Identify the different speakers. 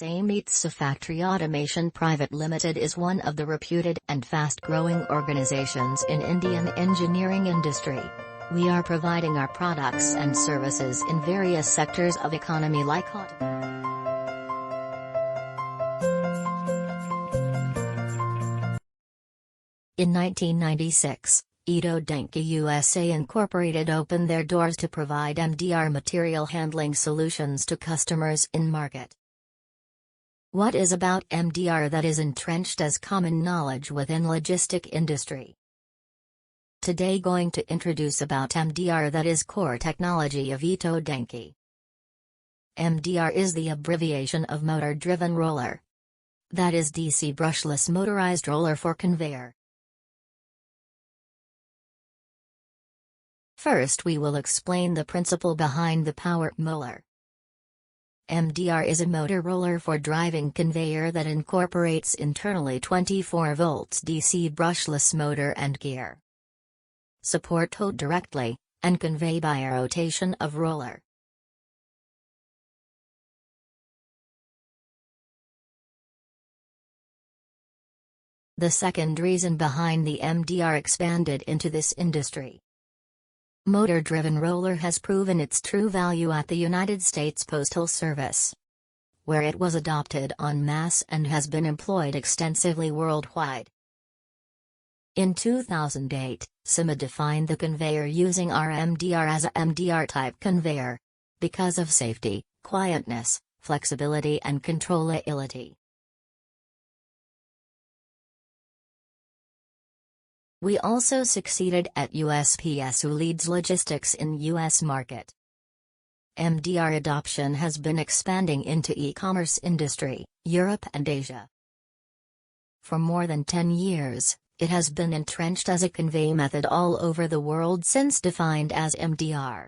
Speaker 1: SEIMITSU Factory Automation Private Limited is one of the reputed and fast-growing organizations in Indian engineering industry. We are providing our products and services in various sectors of economy like auto. In 1996, Itoh Denki USA Incorporated opened their doors to provide MDR material handling solutions to customers in market. What is about MDR that is entrenched as common knowledge within logistic industry? Today going to introduce about MDR that is core technology of Itoh Denki. MDR is the abbreviation of motor-driven roller. That is DC brushless motorized roller for conveyor. First we will explain the principle behind the power moller. MDR is a motor roller for driving conveyor that incorporates internally 24 volts DC brushless motor and gear. Support towed directly, and convey by a rotation of roller. The second reason behind the MDR expanded into this industry. Motor-driven roller has proven its true value at the United States Postal Service, where it was adopted en masse and has been employed extensively worldwide. In 2008, SEIMITSU defined the conveyor using RMDR as a MDR-type conveyor, because of safety, quietness, flexibility and controllability. We also succeeded at USPS, who leads logistics in US market. MDR adoption has been expanding into e-commerce industry, Europe and Asia. For more than 10 years, it has been entrenched as a convey method all over the world since defined as MDR.